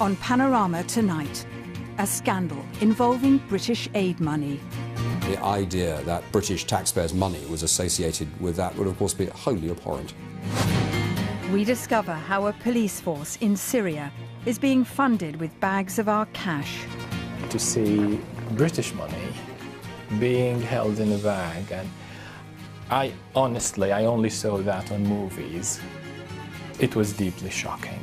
On Panorama tonight, a scandal involving British aid money. The idea that British taxpayers' money was associated with that would of course be wholly abhorrent. We discover how a police force in Syria is being funded with bags of our cash. To see British money being held in a bag, and I only saw that on movies. It was deeply shocking.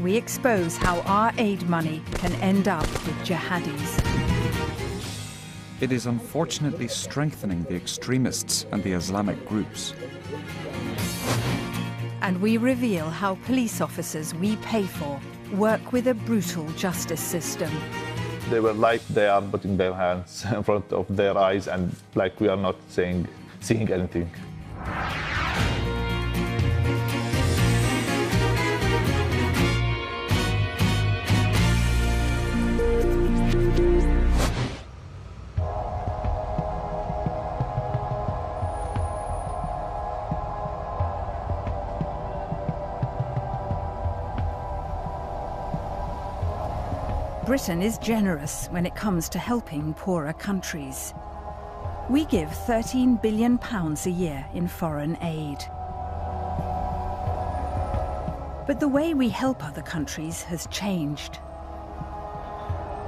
We expose how our aid money can end up with jihadis. It is unfortunately strengthening the extremists and the Islamic groups. And we reveal how police officers we pay for work with a brutal justice system. They were like they are putting their hands in front of their eyes and like we are not seeing anything. Britain is generous when it comes to helping poorer countries. We give £13 billion a year in foreign aid. But the way we help other countries has changed.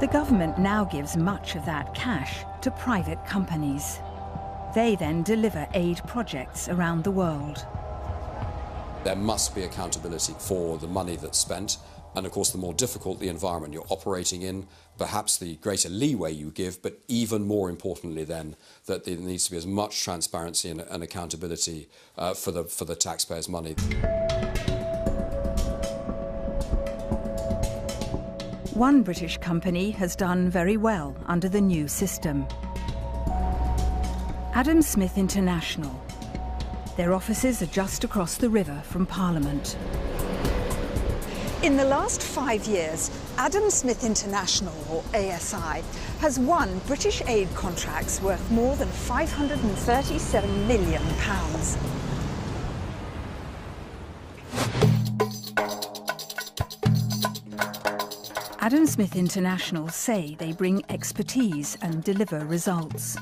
The government now gives much of that cash to private companies. They then deliver aid projects around the world. There must be accountability for the money that's spent. And of course, the more difficult the environment you're operating in, perhaps the greater leeway you give, but even more importantly then, that there needs to be as much transparency and accountability for the taxpayers' money. One British company has done very well under the new system. Adam Smith International. Their offices are just across the river from Parliament. In the last 5 years, Adam Smith International, or ASI, has won British aid contracts worth more than £537 million. Adam Smith International say they bring expertise and deliver results.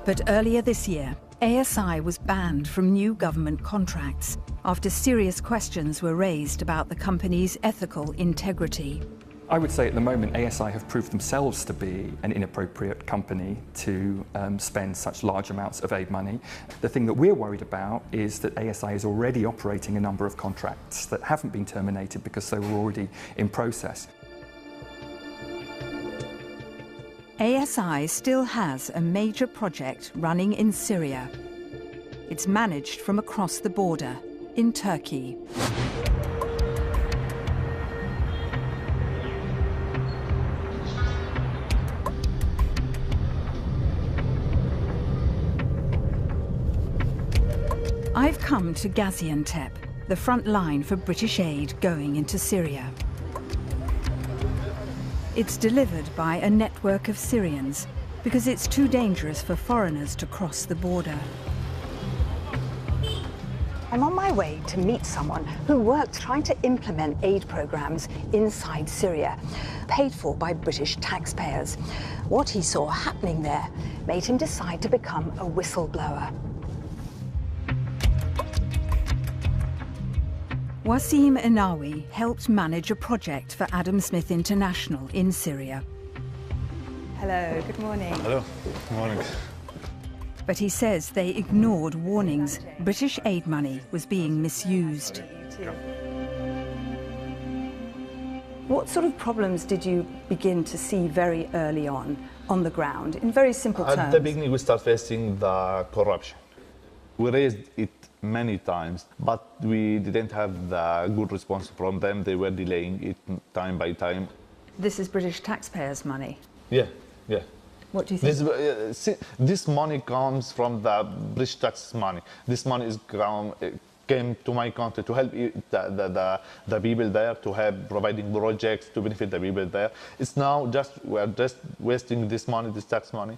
But earlier this year, ASI was banned from new government contracts after serious questions were raised about the company's ethical integrity. I would say at the moment ASI have proved themselves to be an inappropriate company to spend such large amounts of aid money. The thing that we're worried about is that ASI is already operating a number of contracts that haven't been terminated because they were already in process. ASI still has a major project running in Syria. It's managed from across the border in Turkey. I've come to Gaziantep, the front line for British aid going into Syria. It's delivered by a network of Syrians because it's too dangerous for foreigners to cross the border. I'm on my way to meet someone who worked trying to implement aid programs inside Syria, paid for by British taxpayers. What he saw happening there made him decide to become a whistleblower. Wasim Inawi helped manage a project for Adam Smith International in Syria. Hello, good morning. Hello, good morning. But he says they ignored warnings British aid money was being misused. What sort of problems did you begin to see very early on the ground, in very simple terms? At the beginning, we start facing the corruption. We raised it many times, but we didn't have the good response from them. They were delaying it time by time. This is British taxpayers' money? Yeah. What do you think? This money comes from the British tax money. This money is came to my country to help the people there, to help providing projects to benefit the people there. It's now we're just wasting this money, this tax money.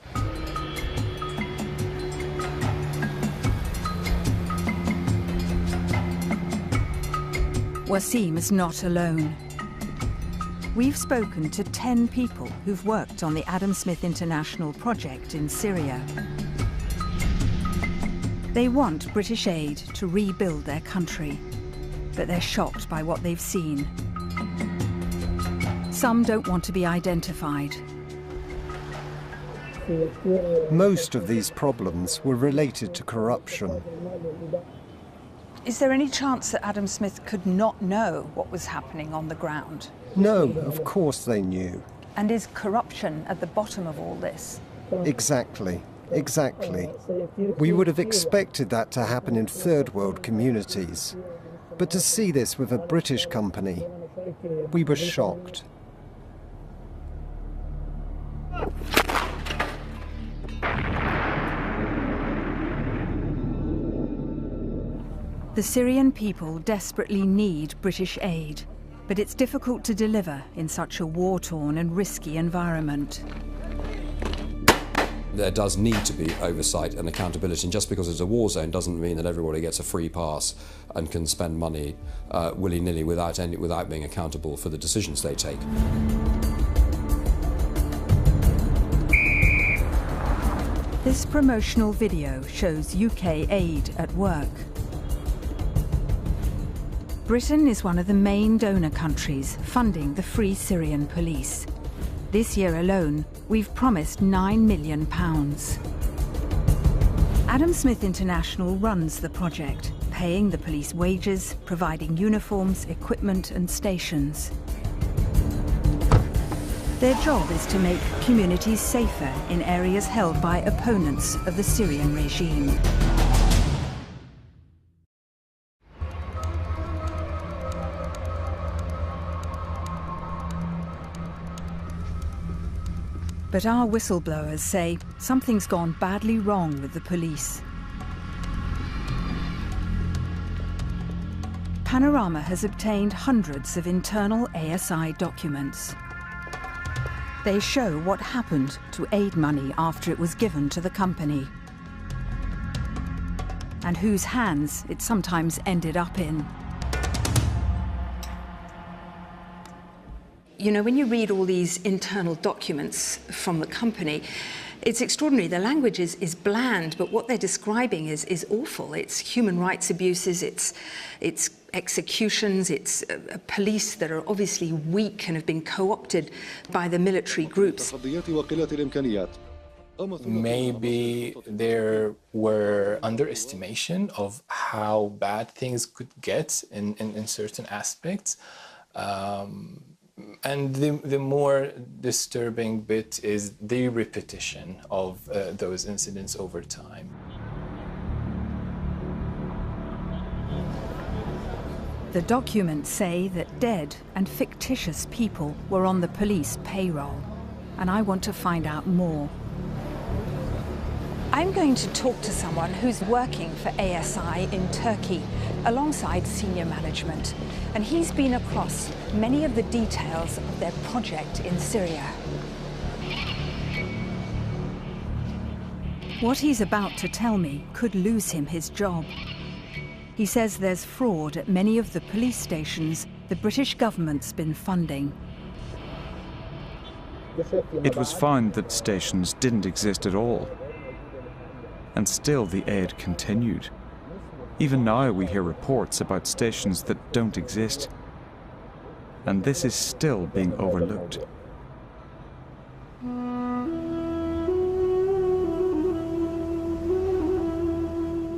Wasim is not alone. We've spoken to 10 people who've worked on the Adam Smith International project in Syria. They want British aid to rebuild their country, but they're shocked by what they've seen. Some don't want to be identified. Most of these problems were related to corruption. Is there any chance that Adam Smith could not know what was happening on the ground? No, of course they knew. And is corruption at the bottom of all this? Exactly. Exactly. We would have expected that to happen in third world communities. But to see this with a British company, we were shocked. The Syrian people desperately need British aid, but it's difficult to deliver in such a war-torn and risky environment. There does need to be oversight and accountability, and just because it's a war zone doesn't mean that everybody gets a free pass and can spend money willy-nilly without being accountable for the decisions they take. This promotional video shows UK aid at work. Britain is one of the main donor countries funding the Free Syrian Police. This year alone, we've promised £9 million. Adam Smith International runs the project, paying the police wages, providing uniforms, equipment and stations. Their job is to make communities safer in areas held by opponents of the Syrian regime. But our whistleblowers say something's gone badly wrong with the police. Panorama has obtained hundreds of internal ASI documents. They show what happened to aid money after it was given to the company, and whose hands it sometimes ended up in. You know, when you read all these internal documents from the company, it's extraordinary. The language is bland, but what they're describing is awful. It's human rights abuses, it's executions, it's police that are obviously weak and have been co-opted by the military groups. Maybe there were underestimation of how bad things could get in certain aspects. And the more disturbing bit is the repetition of those incidents over time. The documents say that dead and fictitious people were on the police payroll, and I want to find out more. I'm going to talk to someone who's working for ASI in Turkey alongside senior management, and he's been across many of the details of their project in Syria. What he's about to tell me could lose him his job. He says there's fraud at many of the police stations the British government's been funding. It was found that stations didn't exist at all. And still the aid continued. Even now we hear reports about stations that don't exist. And this is still being overlooked.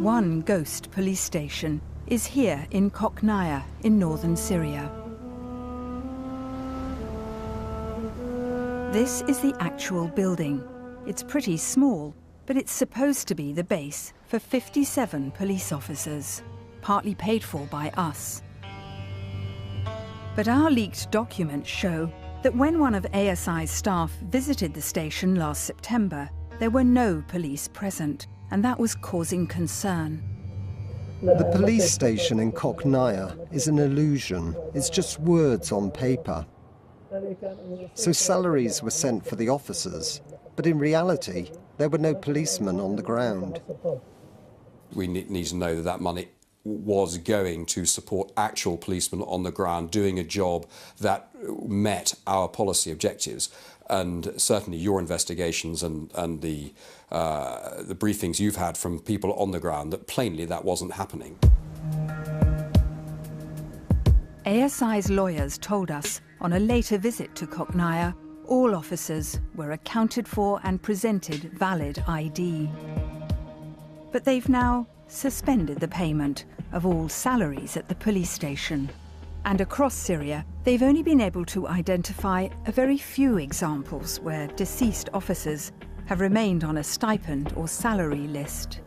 One ghost police station is here in Qanat in northern Syria. This is the actual building. It's pretty small, but it's supposed to be the base for 57 police officers, partly paid for by us. But our leaked documents show that when one of ASI's staff visited the station last September, there were no police present, and that was causing concern. The police station in Qnát is an illusion. It's just words on paper. So salaries were sent for the officers, but in reality, there were no policemen on the ground. We need to know that that money was going to support actual policemen on the ground doing a job that met our policy objectives. And certainly your investigations and the briefings you've had from people on the ground, that plainly that wasn't happening. ASI's lawyers told us on a later visit to Qnát, all officers were accounted for and presented valid ID. But they've now suspended the payment of all salaries at the police station. And across Syria, they've only been able to identify a very few examples where deceased officers have remained on a stipend or salary list.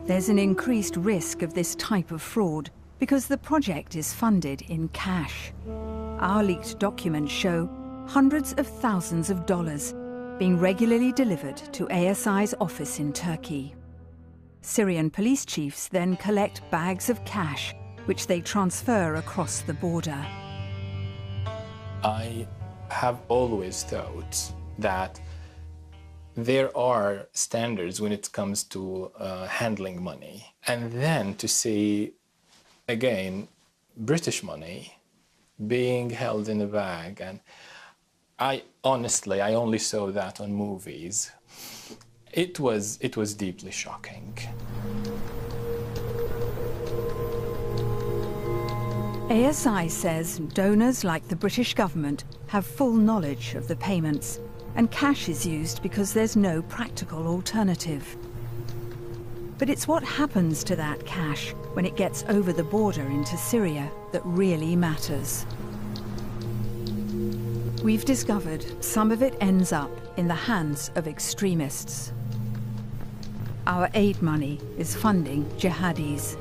There's an increased risk of this type of fraud because the project is funded in cash. Our leaked documents show hundreds of thousands of dollars being regularly delivered to ASI's office in Turkey. Syrian police chiefs then collect bags of cash, which they transfer across the border. I have always thought that there are standards when it comes to handling money. And then to see, again, British money being held in a bag. And I only saw that on movies. It was deeply shocking. ASI says donors like the British government have full knowledge of the payments, and cash is used because there's no practical alternative. But it's what happens to that cash when it gets over the border into Syria that really matters. We've discovered some of it ends up in the hands of extremists. Our aid money is funding jihadis.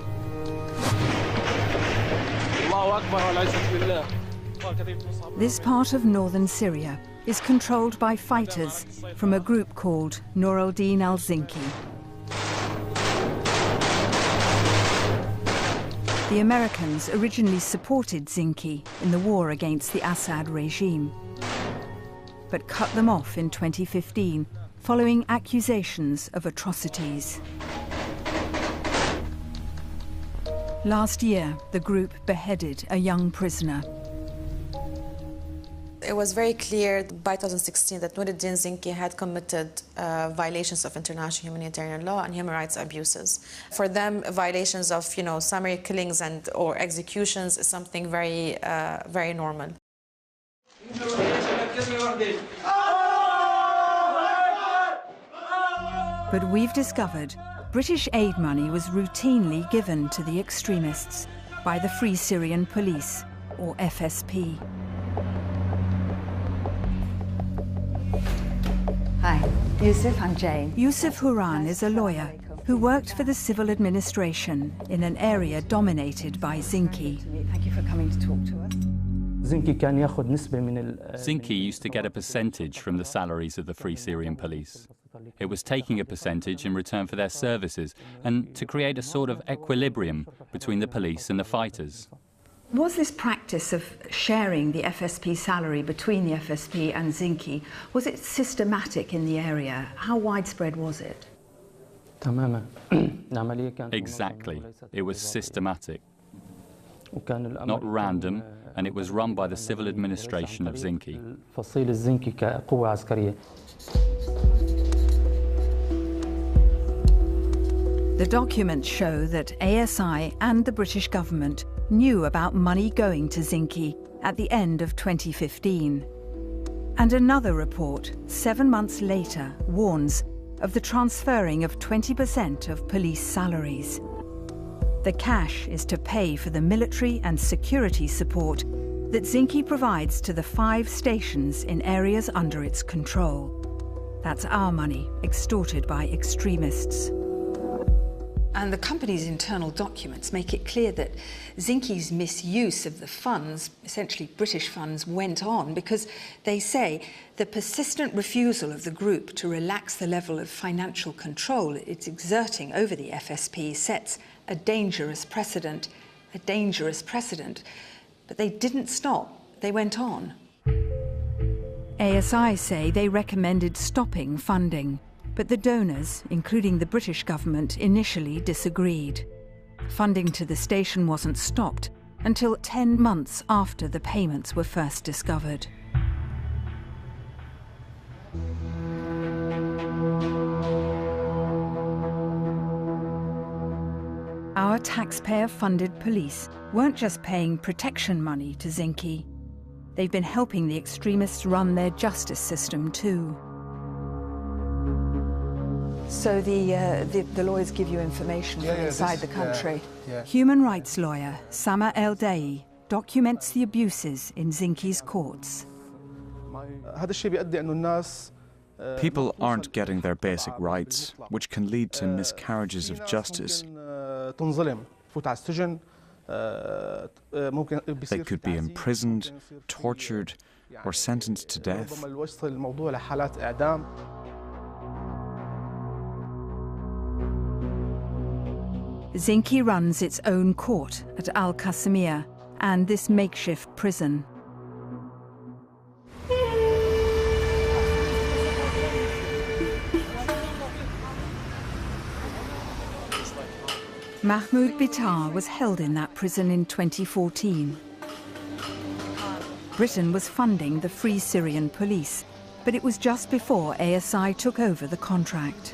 This part of northern Syria is controlled by fighters from a group called Nur al-Din al-Zinki. The Americans originally supported Zinki in the war against the Assad regime, but cut them off in 2015 following accusations of atrocities. Last year, the group beheaded a young prisoner. It was very clear by 2016 that Nur al-Din Zinki had committed violations of international humanitarian law and human rights abuses. For them, violations of, summary killings or executions is something very, very normal. But we've discovered British aid money was routinely given to the extremists by the Free Syrian Police, or FSP. Hi, Yusuf, I'm Jane. Yusuf Huran is a lawyer who worked for the civil administration in an area dominated by Zinki. Thank you for coming to talk to us. Zinki used to get a percentage from the salaries of the Free Syrian Police. It was taking a percentage in return for their services and to create a sort of equilibrium between the police and the fighters. Was this practice of sharing the FSP salary between the FSP and Zinki, was it systematic in the area? How widespread was it? Exactly. It was systematic, not random, and it was run by the civil administration of Zinki. The documents show that ASI and the British government knew about money going to Zinki at the end of 2015. And another report, 7 months later, warns of the transferring of 20% of police salaries. The cash is to pay for the military and security support that Zinki provides to the 5 stations in areas under its control. That's our money, extorted by extremists. And the company's internal documents make it clear that Zinki's misuse of the funds, essentially British funds, went on because they say the persistent refusal of the group to relax the level of financial control it's exerting over the FSP sets a dangerous precedent. But they didn't stop, they went on. ASI say they recommended stopping funding. But the donors, including the British government, initially disagreed. Funding to the station wasn't stopped until 10 months after the payments were first discovered. Our taxpayer-funded police weren't just paying protection money to Zinki. They've been helping the extremists run their justice system too. So the lawyers give you information from inside the country? Human rights lawyer Sama El-Daei documents the abuses in Zinki's courts. People aren't getting their basic rights, which can lead to miscarriages of justice. They could be imprisoned, tortured, or sentenced to death. Zinki runs its own court at Al-Qasimiyah and this makeshift prison. Mahmoud Bitar was held in that prison in 2014. Britain was funding the Free Syrian Police, but it was just before ASI took over the contract.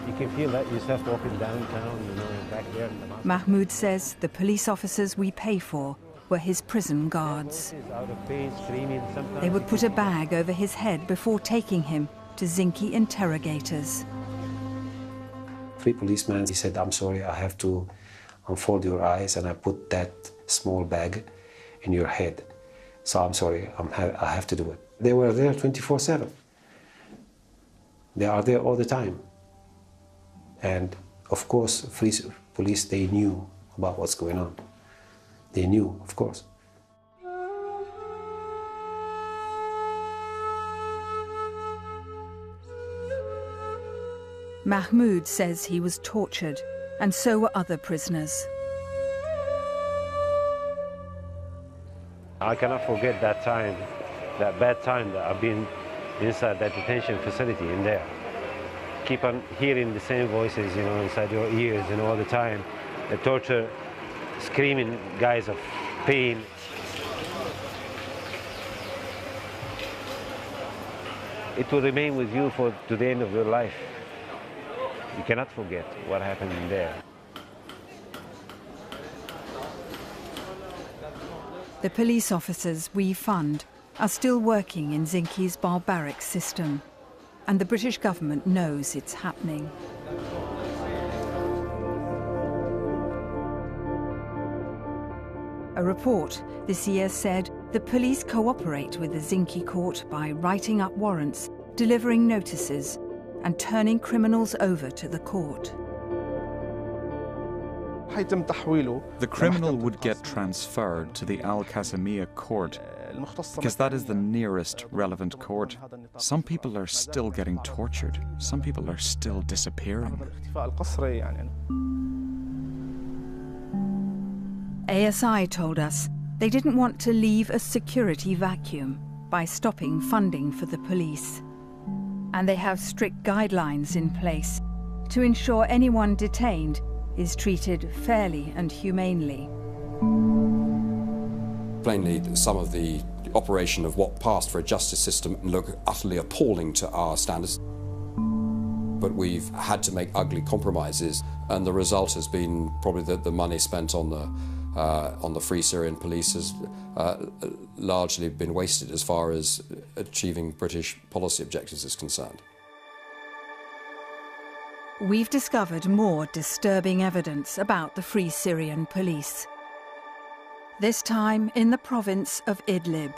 You can feel that yourself walking downtown, you know, back there in the mountains. Mahmoud says the police officers we pay for were his prison guards. They would put a bag over his head before taking him to Zinki interrogators. Three policemen, he said, "I'm sorry, I have to unfold your eyes and I put that small bag in your head. So I'm sorry, I have to do it." They were there 24/7. They are there all the time. And of course, police, they knew about what's going on. They knew, of course. Mahmoud says he was tortured, and so were other prisoners. I cannot forget that time, that bad time that I've been inside that detention facility in there. Keep on hearing the same voices, you know, inside your ears, you know, all the time. The torture, screaming guys of pain. It will remain with you to the end of your life. You cannot forget what happened in there. The police officers we fund are still working in Zinki's barbaric system, and the British government knows it's happening. A report this year said the police cooperate with the Zinki court by writing up warrants, delivering notices, and turning criminals over to the court. The criminal would get transferred to the Al-Qasimiyah court because that is the nearest relevant court. Some people are still getting tortured. Some people are still disappearing. ASI told us they didn't want to leave a security vacuum by stopping funding for the police. And they have strict guidelines in place to ensure anyone detained is treated fairly and humanely. Plainly, some of the operation of what passed for a justice system look utterly appalling to our standards. But we've had to make ugly compromises, and the result has been probably that the money spent on the Free Syrian Police has largely been wasted as far as achieving British policy objectives is concerned. We've discovered more disturbing evidence about the Free Syrian Police. This time in the province of Idlib.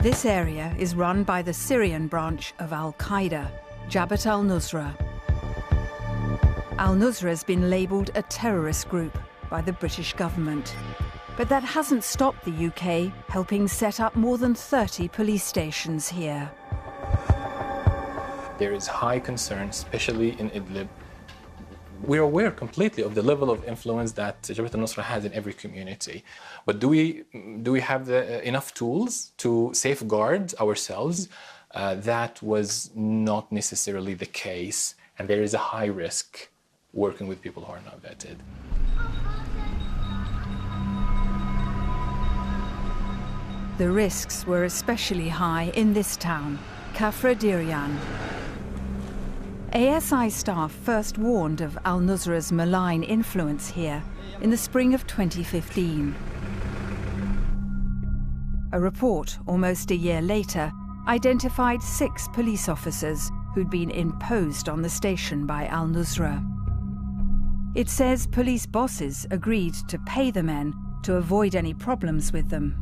This area is run by the Syrian branch of Al-Qaeda, Jabhat al-Nusra. Al-Nusra has been labelled a terrorist group by the British government. But that hasn't stopped the UK helping set up more than 30 police stations here. There is high concern, especially in Idlib. We're aware completely of the level of influence that Jabhat al-Nusra has in every community. But do we have enough tools to safeguard ourselves? That was not necessarily the case, and there is a high risk working with people who are not vetted. The risks were especially high in this town, Kafr Diryan. ASI staff first warned of al-Nusra's malign influence here in the spring of 2015. A report almost a year later identified 6 police officers who'd been imposed on the station by al-Nusra. It says police bosses agreed to pay the men to avoid any problems with them.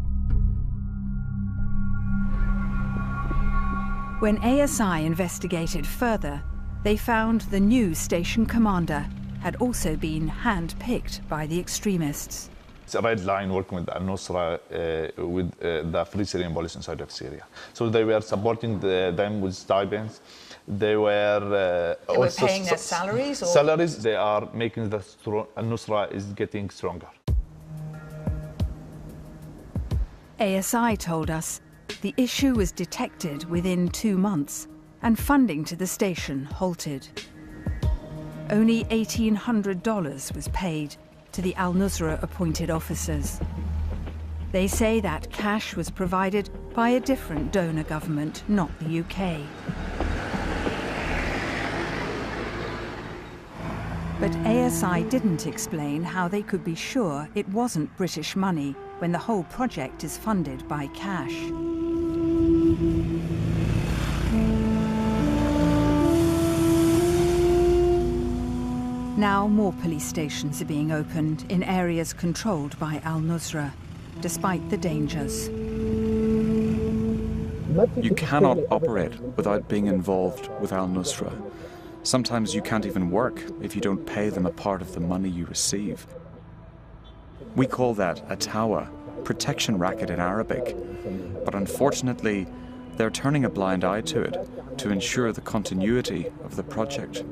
When ASI investigated further, they found the new station commander had also been hand-picked by the extremists. It's a red line working with al-Nusra, with the Free Syrian Police inside of Syria. So they were supporting them with stipends. They were paying their salaries? Or? Salaries, they are making the al-Nusra is getting stronger. ASI told us the issue was detected within 2 months and funding to the station halted. Only $1,800 was paid to the al-Nusra appointed officers. They say that cash was provided by a different donor government, not the UK. But ASI didn't explain how they could be sure it wasn't British money when the whole project is funded by cash. Now more police stations are being opened in areas controlled by al-Nusra, despite the dangers. You cannot operate without being involved with al-Nusra. Sometimes you can't even work if you don't pay them a part of the money you receive. We call that a tawa, protection racket in Arabic, but unfortunately they're turning a blind eye to it to ensure the continuity of the project.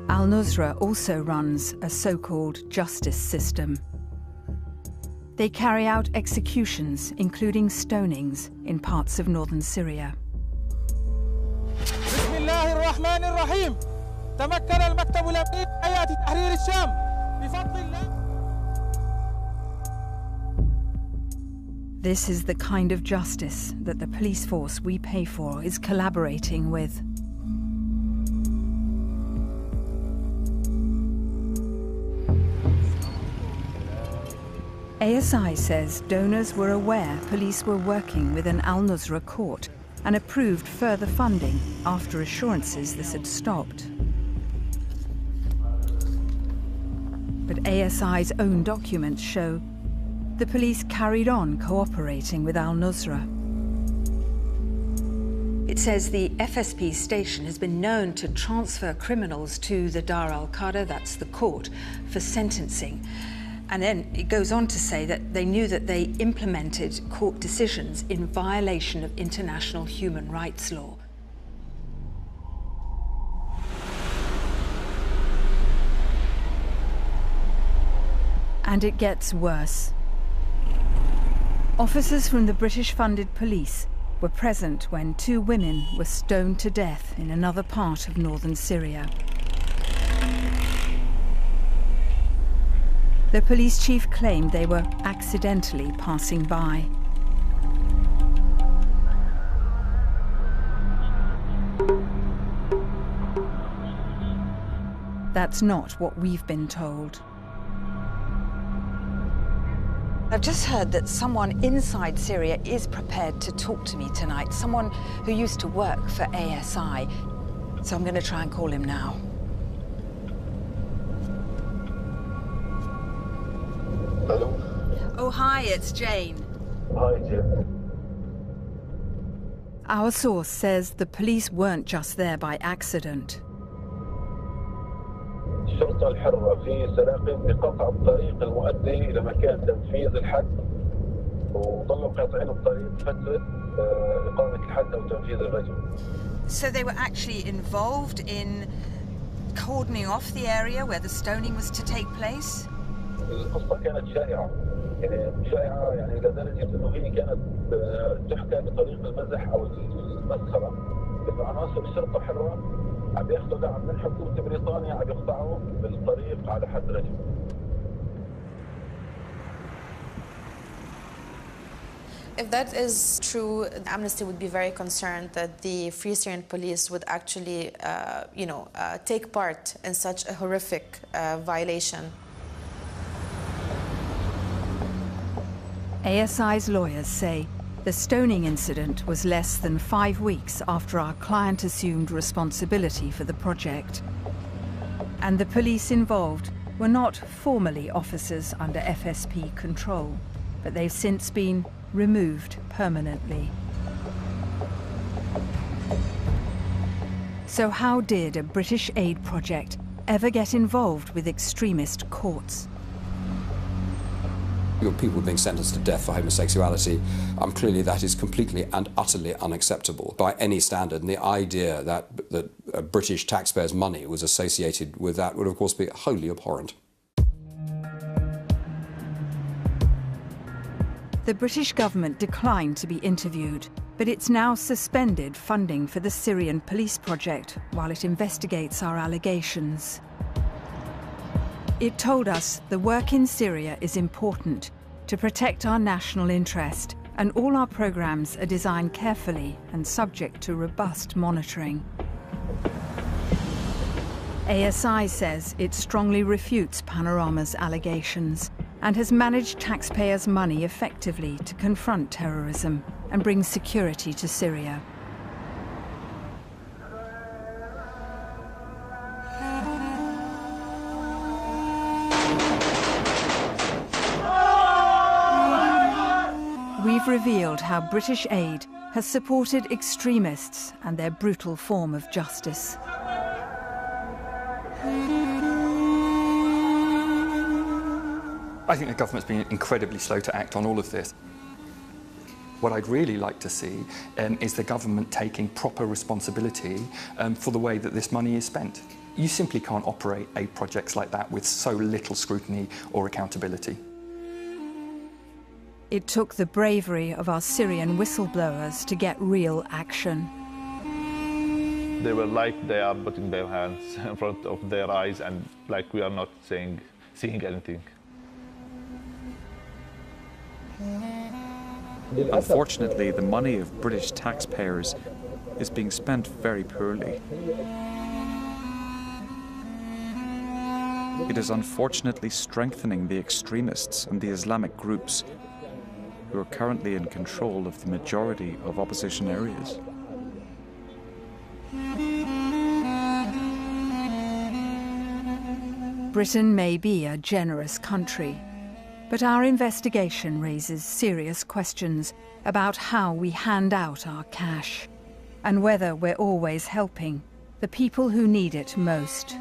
Al-Nusra also runs a so-called justice system. They carry out executions, including stonings, in parts of northern Syria. This is the kind of justice that the police force we pay for is collaborating with. ASI says donors were aware police were working with an al-Nusra court and approved further funding after assurances this had stopped. But ASI's own documents show the police carried on cooperating with al-Nusra. It says the FSP station has been known to transfer criminals to the Dar al-Qada, that's the court, for sentencing. And then it goes on to say that they knew that they implemented court decisions in violation of international human rights law. And it gets worse. Officers from the British-funded police were present when 2 women were stoned to death in another part of northern Syria. The police chief claimed they were accidentally passing by. That's not what we've been told. I've just heard that someone inside Syria is prepared to talk to me tonight, someone who used to work for ASI. So I'm going to try and call him now. Hello? Oh, hi, it's Jane. Hi, Jane. Our source says the police weren't just there by accident. الشرطة الحرة في سراقين بقطع الطريق المؤدي إلى مكان تنفيذ الحد وظلوا قاطعين الطريق فترة إقامة الحد أو تنفيذ الرجم. So they were actually involved in cordoning off the area where the stoning was to take place? القصة كانت شائعة، يعني شائعة يعني إلى درجة إنه هي كانت تحكى بطريق المزح أو المسخرة، إنه عناصر الشرطة الحرة عم ياخذوا دعم من حكومة بريطانيا عم يقطعوا بالطريق على حد رجم. If that is true, Amnesty would be very concerned that the Free Syrian Police would actually, take part in such a horrific violation. ASI's lawyers say the stoning incident was less than 5 weeks after our client assumed responsibility for the project. And the police involved were not formally officers under FSP control, but they've since been removed permanently. So how did a British aid project ever get involved with extremist courts? People being sentenced to death for homosexuality, clearly that is completely and utterly unacceptable by any standard. And the idea that British taxpayers' money was associated with that would, of course, be wholly abhorrent. The British government declined to be interviewed, but it's now suspended funding for the Syrian police project while it investigates our allegations. It told us the work in Syria is important to protect our national interest, and all our programmes are designed carefully and subject to robust monitoring. ASI says it strongly refutes Panorama's allegations and has managed taxpayers' money effectively to confront terrorism and bring security to Syria. We've revealed how British aid has supported extremists and their brutal form of justice. I think the government's been incredibly slow to act on all of this. What I'd really like to see is the government taking proper responsibility for the way that this money is spent. You simply can't operate aid projects like that with so little scrutiny or accountability. It took the bravery of our Syrian whistleblowers to get real action. They were like they are putting their hands in front of their eyes and like we are not seeing anything. Unfortunately, the money of British taxpayers is being spent very poorly. It is unfortunately strengthening the extremists and the Islamic groups who are currently in control of the majority of opposition areas. Britain may be a generous country, but our investigation raises serious questions about how we hand out our cash and whether we're always helping the people who need it most.